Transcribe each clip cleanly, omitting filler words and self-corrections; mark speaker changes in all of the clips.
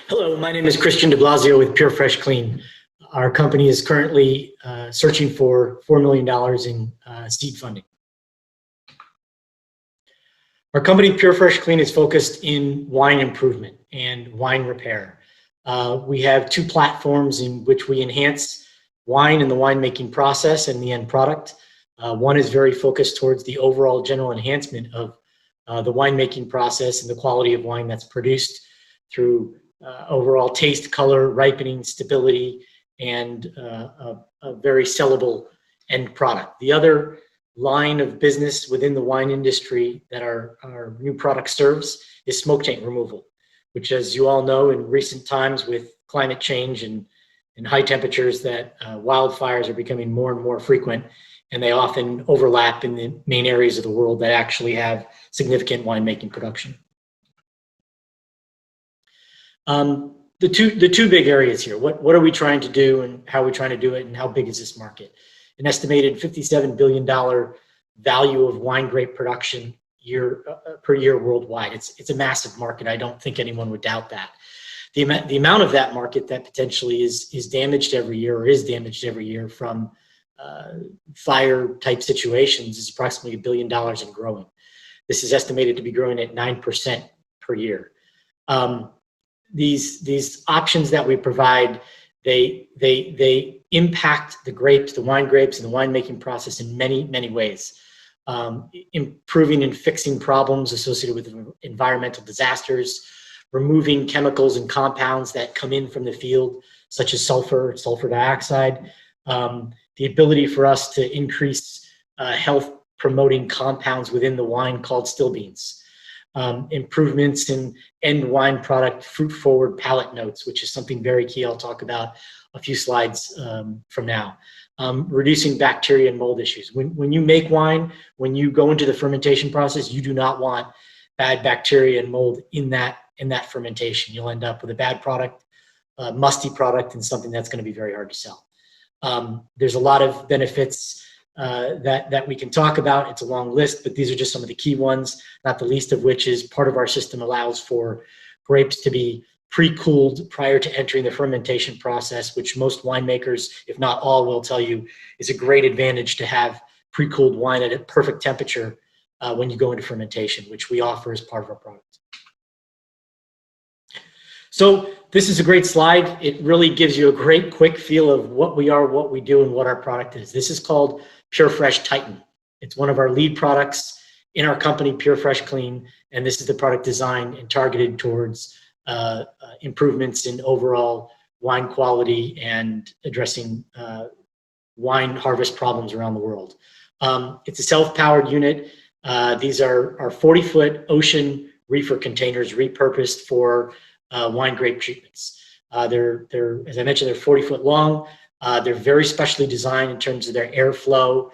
Speaker 1: Hello, my name is Christian DeBlasio with Purfresh Clean. Our company is currently searching for $4 million in seed funding. Our company, Purfresh Clean, is focused in wine improvement and wine repair. We have two platforms in which we enhance wine and the winemaking process and the end product. One is very focused towards the overall general enhancement of the winemaking process and the quality of wine that's produced through overall taste, color, ripening, stability, and a very sellable end product. The other line of business within the wine industry that our new product serves is smoke taint removal, which, as you all know, in recent times with climate change and high temperatures, that wildfires are becoming more and more frequent, and they often overlap in the main areas of the world that actually have significant winemaking production. The two big areas here. What are we trying to do, and how are we trying to do it, and how big is this market? An estimated $57 billion value of wine grape production per year worldwide. It's a massive market. I don't think anyone would doubt that. The amount of that market that potentially is damaged every year, or is damaged every year from fire type situations, is approximately $1 billion and growing. This is estimated to be growing at 9% per year. These options that we provide, they impact the grapes, the wine grapes, and the winemaking process in many ways. Improving and fixing problems associated with environmental disasters, removing chemicals and compounds that come in from the field, such as sulfur dioxide, the ability for us to increase health promoting compounds within the wine called still beans. Improvements in end wine product, fruit forward palate notes, which is something very key I'll talk about a few slides from now. Reducing bacteria and mold issues. When you make wine, when you go into the fermentation process, you do not want bad bacteria and mold in that fermentation. You'll end up with a bad product, a musty product, and something that's going to be very hard to sell. There's a lot of benefits that we can talk about. It's a long list, but these are just some of the key ones, not the least of which is part of our system allows for grapes to be pre-cooled prior to entering the fermentation process, which most winemakers, if not all, will tell you is a great advantage to have pre-cooled wine at a perfect temperature when you go into fermentation, which we offer as part of our product. So this is a great slide. It really gives you a great quick feel of what we are, what we do, and what our product is. This is called Purfresh Titan. It's one of our lead products in our company, Purfresh Clean, and this is the product designed and targeted towards improvements in overall wine quality and addressing wine harvest problems around the world. It's a self-powered unit. These are 40-foot ocean reefer containers repurposed for wine grape treatments. They're, as I mentioned, they're 40-foot long. They're very specially designed in terms of their airflow,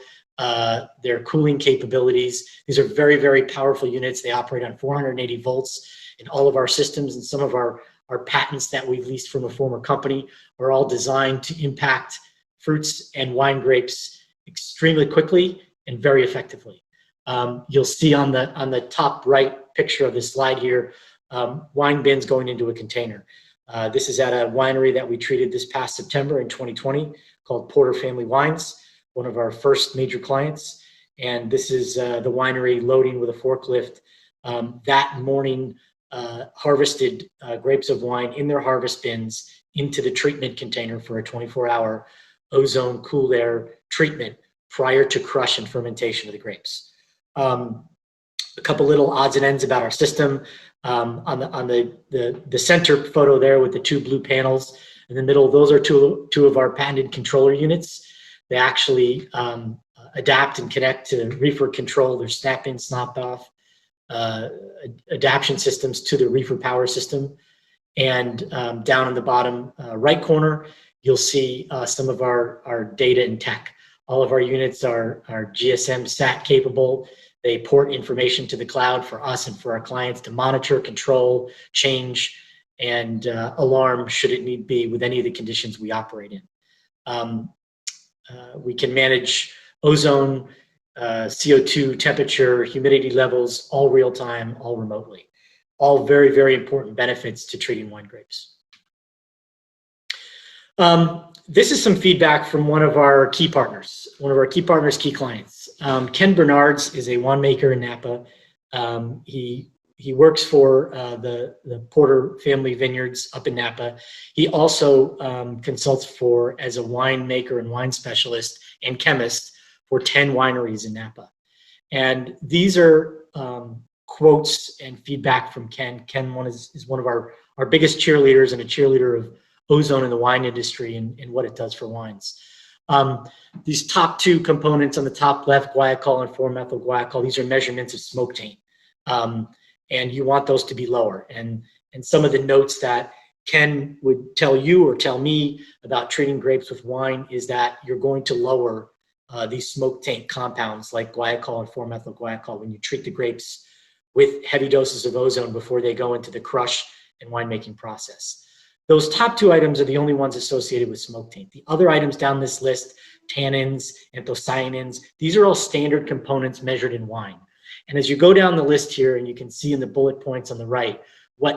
Speaker 1: their cooling capabilities. These are very powerful units. They operate on 480 volts in all of our systems, and some of our patents that we've leased from a former company are all designed to impact fruits and wine grapes extremely quickly and very effectively. You'll see on the top right picture of this slide here, wine bins going into a container. This is at a winery that we treated this past September in 2020 called Porter Family Wines, one of our first major clients. And this is the winery loading with a forklift that morning harvested grapes of wine in their harvest bins into the treatment container for a 24-hour ozone cooled air treatment prior to crush and fermentation of the grapes. A couple little odds and ends about our system. On the center photo there with the two blue panels in the middle, those are two of our patented controller units. They actually adapt and connect to reefer control. Their snap in, snap off adaptation systems to the reefer power system. And down in the bottom right corner, you'll see some of our data and tech. All of our units are GSM SAT capable. They port information to the cloud for us and for our clients to monitor, control, change, and alarm should it need be with any of the conditions we operate in. We can manage ozone, CO2, temperature, humidity levels, all real time, all remotely. All very important benefits to treating wine grapes. This is some feedback from one of our key partners, key clients. Ken Bernard's is a winemaker in Napa. He works for the Porter family vineyards up in Napa. He also consults as a winemaker and wine specialist and chemist for 10 wineries in Napa. And these are quotes and feedback from Ken. Ken is one of our biggest cheerleaders and a cheerleader of ozone in the wine industry and what it does for wines. These top two components on the top left, guaiacol and 4-methyl guaiacol, these are measurements of smoke taint. And you want those to be lower. And some of the notes that Ken would tell you or tell me about treating grapes with wine is that you're going to lower these smoke taint compounds like guaiacol and 4-methyl guaiacol when you treat the grapes with heavy doses of ozone before they go into the crush and winemaking process. Those top two items are the only ones associated with smoke taint. The other items down this list, tannins, anthocyanins, these are all standard components measured in wine. And as you go down the list here, and you can see in the bullet points on the right,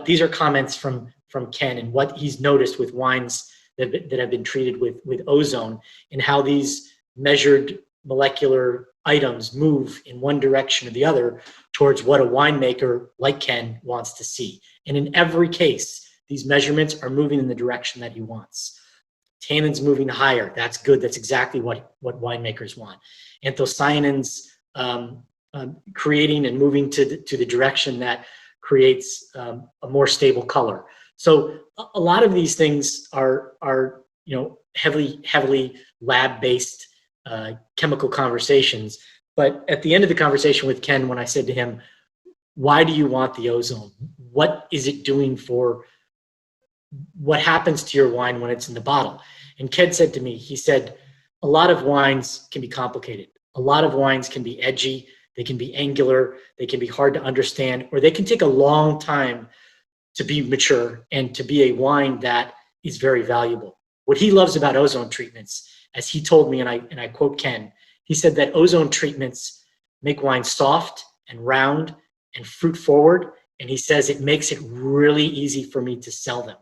Speaker 1: these are comments from Ken and what he's noticed with wines that have been treated with ozone and how these measured molecular items move in one direction or the other towards what a winemaker like Ken wants to see. And in every case, these measurements are moving in the direction that he wants. Tannins moving higher, that's good. That's exactly what winemakers want. Anthocyanins creating and moving to the direction that creates a more stable color. So a lot of these things are heavily lab-based chemical conversations. But at the end of the conversation with Ken, when I said to him, why do you want the ozone? What is it doing for what happens to your wine when it's in the bottle? And Ken said to me, he said, a lot of wines can be complicated. A lot of wines can be edgy. They can be angular. They can be hard to understand, or they can take a long time to be mature and to be a wine that is very valuable. What he loves about ozone treatments, as he told me, and I quote Ken, he said that ozone treatments make wine soft and round and fruit forward. And he says it makes it really easy for me to sell them.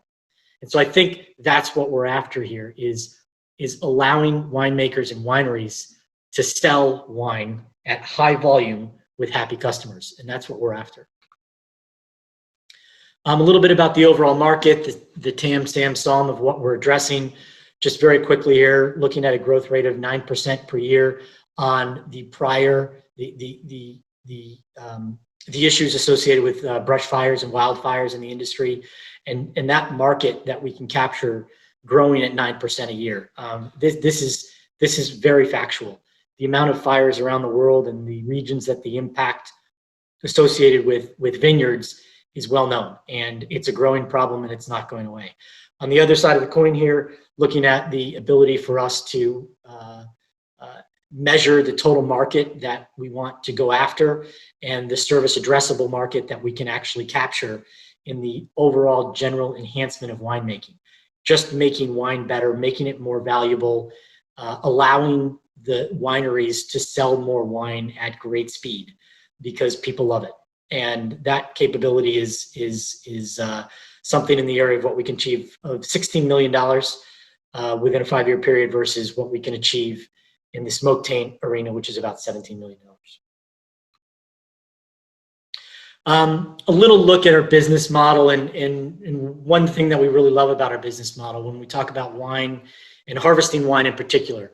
Speaker 1: And so I think that's what we're after here is allowing winemakers and wineries to sell wine at high volume with happy customers. And that's what we're after. A little bit about the overall market, the TAM, SAM, SOM of what we're addressing. Just very quickly here, looking at a growth rate of 9% per year on the issues associated with brush fires and wildfires in the industry, and that market that we can capture growing at 9% a year. This is very factual. The amount of fires around the world and the regions that the impact associated with vineyards is well known, and it's a growing problem and it's not going away. On the other side of the coin here, looking at the ability for us to measure the total market that we want to go after and the service addressable market that we can actually capture in the overall general enhancement of winemaking. Just making wine better, making it more valuable, allowing the wineries to sell more wine at great speed because people love it. And that capability is something in the area of what we can achieve of $16 million within a 5-year period versus what we can achieve in the smoke taint arena, which is about $17 million. A little look at our business model, and one thing that we really love about our business model when we talk about wine and harvesting wine in particular,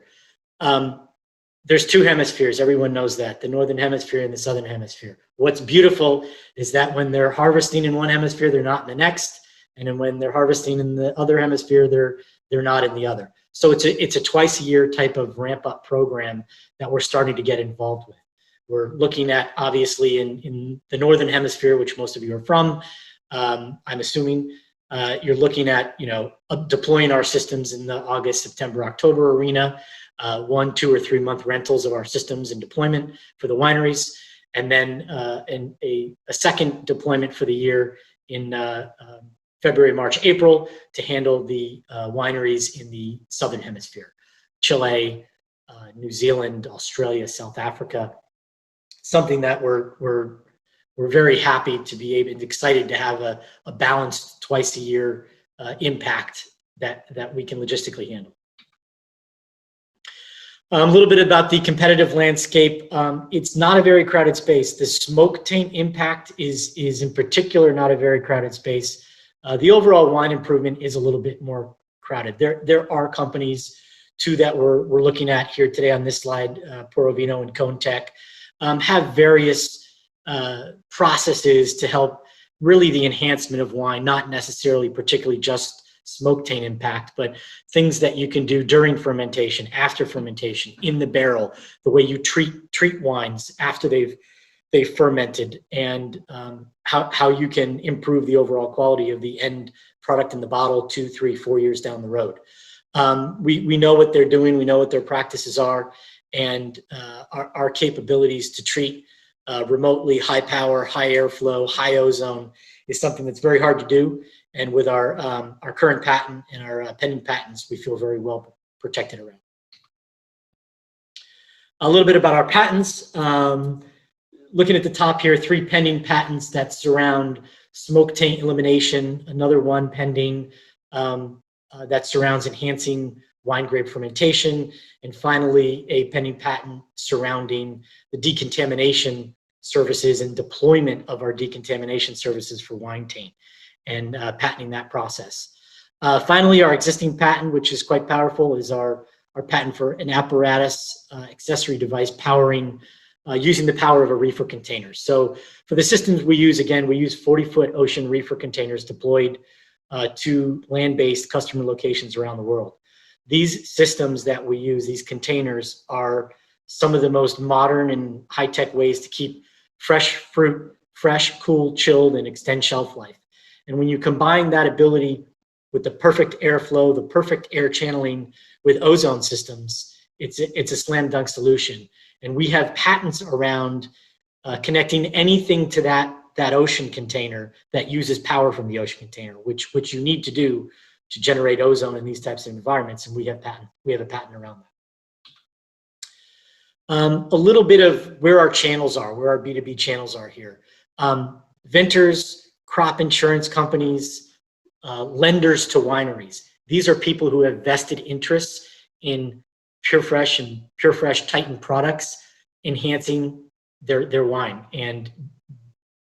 Speaker 1: there's two hemispheres. Everyone knows that, the Northern Hemisphere and the Southern Hemisphere. What's beautiful is that when they're harvesting in one hemisphere, they're not in the next. And then when they're harvesting in the other hemisphere, they're not in the other. So it's a twice a year type of ramp up program that we're starting to get involved with. We're looking at, obviously, in the Northern Hemisphere, which most of you are from, I'm assuming you're looking at, deploying our systems in the August, September, October arena, 1, 2, or 3 month rentals of our systems and deployment for the wineries, and then a second deployment for the year in February, March, April to handle the wineries in the Southern Hemisphere, Chile, New Zealand, Australia, South Africa. Something that we're very happy to be able and excited to have a balanced twice a year impact that we can logistically handle. A little bit about the competitive landscape. It's not a very crowded space. The smoke taint impact is in particular not a very crowded space. The overall wine improvement is a little bit more crowded. There are companies, two that we're looking at here today on this slide, Puro Vino and Cone Tech, have various processes to help really the enhancement of wine, not necessarily particularly just smoke taint impact, but things that you can do during fermentation, after fermentation, in the barrel, the way you treat wines after they've fermented, and how you can improve the overall quality of the end product in the bottle 2, 3, 4 years down the road. We know what they're doing, we know what their practices are, and our capabilities to treat remotely high power, high airflow, high ozone is something that's very hard to do. And with our current patent and our pending patents, we feel very well protected around. A little bit about our patents. Looking at the top here, 3 pending patents that surround smoke taint elimination, another one pending that surrounds enhancing wine grape fermentation, and finally a pending patent surrounding the decontamination services and deployment of our decontamination services for wine taint, and patenting that process. Finally, our existing patent, which is quite powerful, is our patent for an apparatus accessory device powering using the power of a reefer container. So for the systems we use, again, we use 40-foot ocean reefer containers deployed to land-based customer locations around the world. These systems that we use, these containers, are some of the most modern and high-tech ways to keep fresh fruit fresh, cool, chilled, and extend shelf life. And when you combine that ability with the perfect airflow, the perfect air channeling with ozone systems, it's a slam dunk solution. And we have patents around connecting anything to that ocean container that uses power from the ocean container, which you need to do to generate ozone in these types of environments. And we have a patent around that. A little bit of where our channels are, where our B2B channels are here. Vintners, crop insurance companies, lenders to wineries. These are people who have vested interests in Purfresh and Purfresh Titan products, enhancing their wine and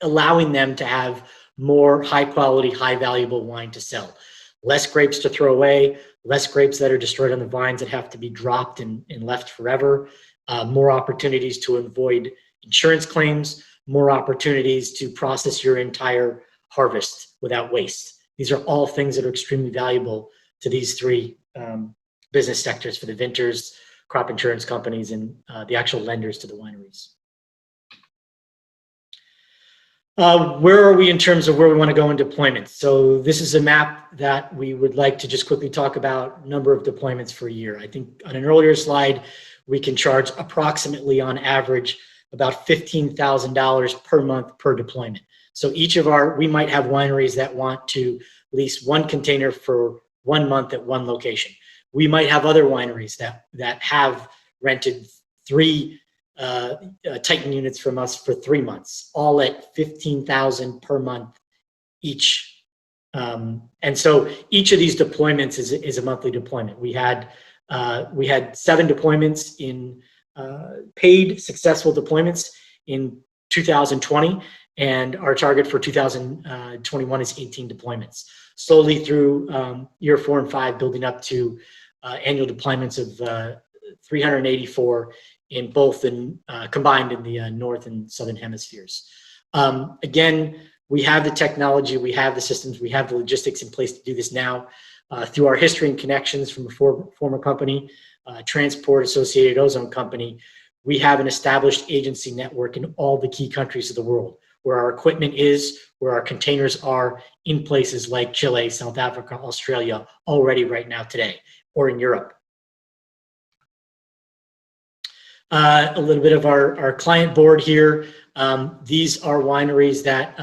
Speaker 1: allowing them to have more high quality, high valuable wine to sell. Less grapes to throw away, less grapes that are destroyed on the vines that have to be dropped and left forever, more opportunities to avoid insurance claims, more opportunities to process your entire harvest without waste. These are all things that are extremely valuable to these 3 business sectors, for the vintners, crop insurance companies, and the actual lenders to the wineries. Where are we in terms of where we want to go in deployments? So this is a map that we would like to just quickly talk about number of deployments for a year. I think on an earlier slide, we can charge approximately on average about $15,000 per month per deployment. So we might have wineries that want to lease 1 container for 1 month at 1 location. We might have other wineries that have rented 3 Titan units from us for 3 months, all at $15,000 per month each. And so each of these deployments is a monthly deployment. We had 7 deployments in paid successful deployments in 2020, and our target for 2021 is 18 deployments. Slowly through year 4 and 5, building up to annual deployments of 384 in both combined in the North and Southern hemispheres. Again, we have the technology, we have the systems, we have the logistics in place to do this now. Through our history and connections from a former company, Transport Associated Ozone Company, we have an established agency network in all the key countries of the world, where our equipment is, where our containers are, in places like Chile, South Africa, Australia, already right now today, or in Europe. A little bit of our client board here. These are wineries that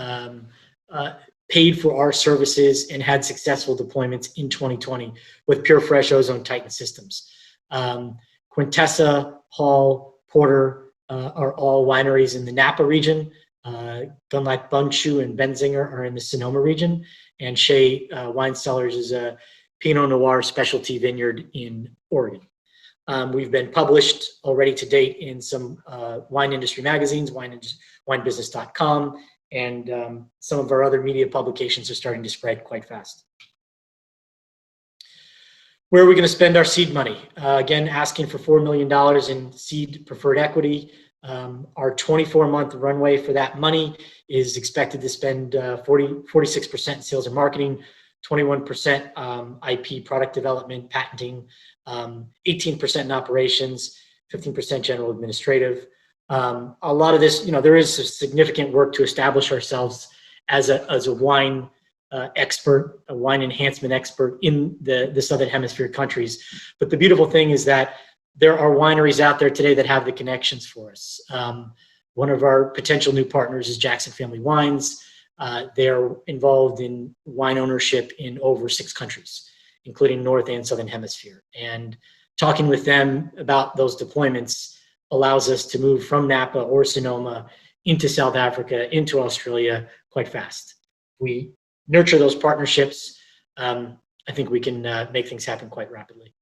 Speaker 1: paid for our services and had successful deployments in 2020 with Purfresh Ozone Titan systems. Quintessa, Hall, Porter are all wineries in the Napa region. Gunlach Bundschuh and Benzinger are in the Sonoma region. And Shea Wine Cellars is a Pinot Noir specialty vineyard in Oregon. We've been published already to date in some wine industry magazines, winebusiness.com, and some of our other media publications are starting to spread quite fast. Where are we going to spend our seed money? Again, asking for $4 million in seed preferred equity. Our 24-month runway for that money is expected to spend 46% in sales and marketing, 21% IP product development, patenting, 18% in operations, 15% general administrative. A lot of this, there is significant work to establish ourselves as a wine expert, a wine enhancement expert in the Southern Hemisphere countries. But the beautiful thing is that there are wineries out there today that have the connections for us. One of our potential new partners is Jackson Family Wines. They're involved in wine ownership in over 6 countries, including North and Southern Hemisphere. And talking with them about those deployments allows us to move from Napa or Sonoma into South Africa, into Australia quite fast. We nurture those partnerships. I think we can make things happen quite rapidly.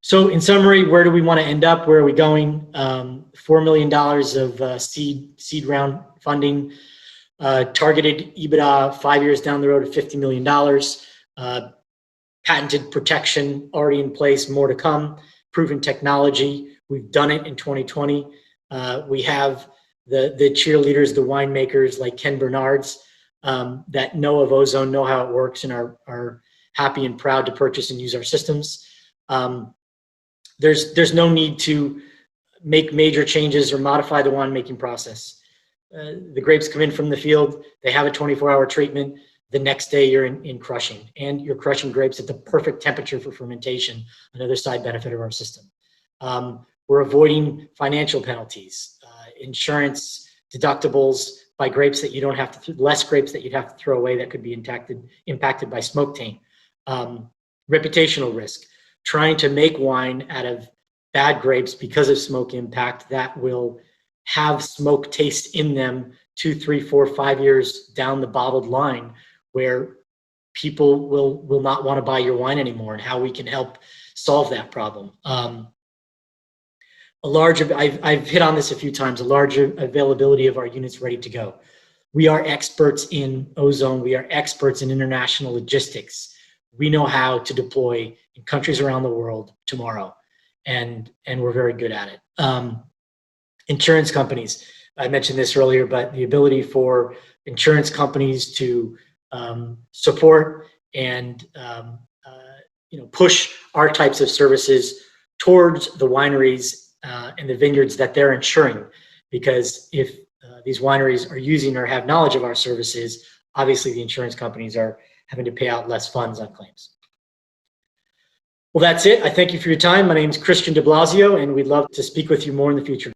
Speaker 1: So in summary, where do we want to end up? Where are we going? $4 million of seed round funding, targeted EBITDA 5 years down the road of $50 million, patented protection already in place, more to come, proven technology. We've done it in 2020. We have the cheerleaders, the winemakers like Ken Bernard's that know of ozone, know how it works, and are happy and proud to purchase and use our systems. There's no need to make major changes or modify the winemaking process. The grapes come in from the field, they have a 24-hour treatment. The next day you're in crushing, and you're crushing grapes at the perfect temperature for fermentation, another side benefit of our system. We're avoiding financial penalties, insurance deductibles by grapes that you don't have to, less grapes that you'd have to throw away that could be impacted by smoke taint. Reputational risk, trying to make wine out of bad grapes because of smoke impact that will have smoke taste in them 2, 3, 4, 5 years down the bottled line, where people will not want to buy your wine anymore, and how we can help solve that problem. I've hit on this a few times, a larger availability of our units ready to go. We are experts in ozone. We are experts in international logistics. We know how to deploy in countries around the world tomorrow, and we're very good at it. Insurance companies, I mentioned this earlier, but the ability for insurance companies to support and push our types of services towards the wineries and the vineyards that they're insuring, because if these wineries are using or have knowledge of our services, obviously the insurance companies are having to pay out less funds on claims. Well, that's it. I thank you for your time. My name is Christian DeBlasio, and we'd love to speak with you more in the future.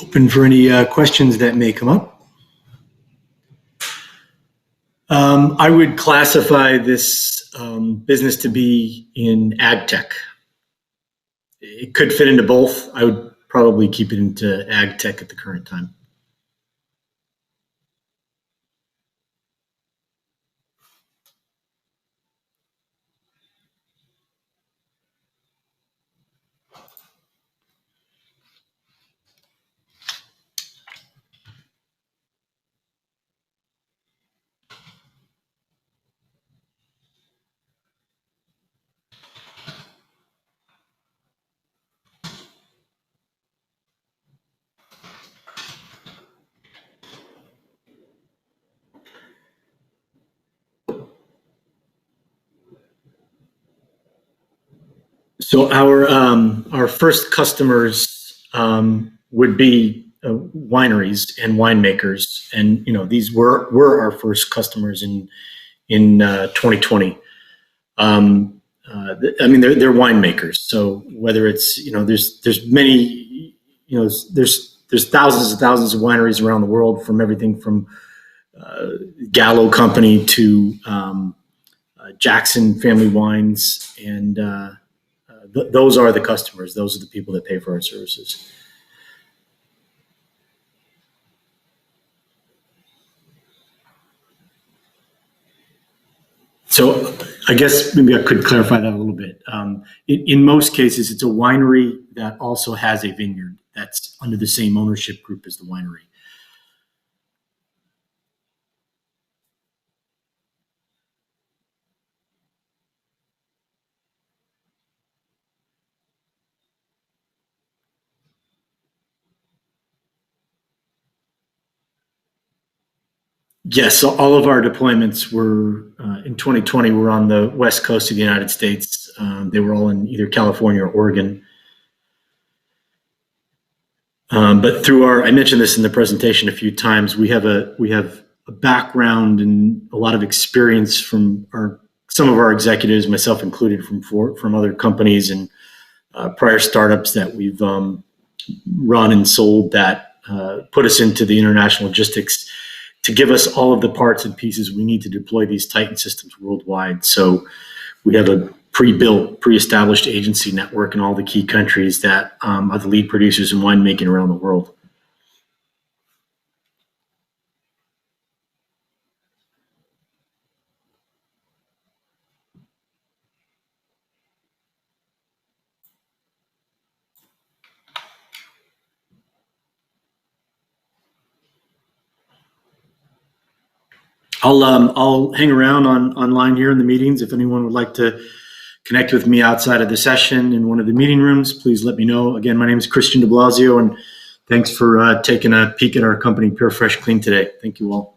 Speaker 1: Open for any questions that may come up. I would classify this business to be in ag tech. It could fit into both. I would probably keep it into ag tech at the current time. So our first customers would be wineries and winemakers, and these were our first customers in 2020. I mean, they're winemakers. So whether it's there's many there's thousands and thousands of wineries around the world, from everything from Gallo Company to Jackson Family Wines, and those are the customers. Those are the people that pay for our services. So I guess maybe I could clarify that a little bit. In most cases, it's a winery that also has a vineyard that's under the same ownership group as the winery. Yes, so all of our deployments were in 2020 were on the west coast of the United States. They were all in either California or Oregon. But through I mentioned this in the presentation a few times, we have a background and a lot of experience from some of our executives, myself included, from other companies and prior startups that we've run and sold that put us into the international logistics to give us all of the parts and pieces we need to deploy these Titan systems worldwide. So we have a pre-established agency network in all the key countries that are the lead producers in winemaking around the world. I'll hang around online here in the meetings. If anyone would like to connect with me outside of the session in one of the meeting rooms, please let me know. Again, my name is Christian DeBlasio, and thanks for taking a peek at our company, Purfresh Clean, today. Thank you all.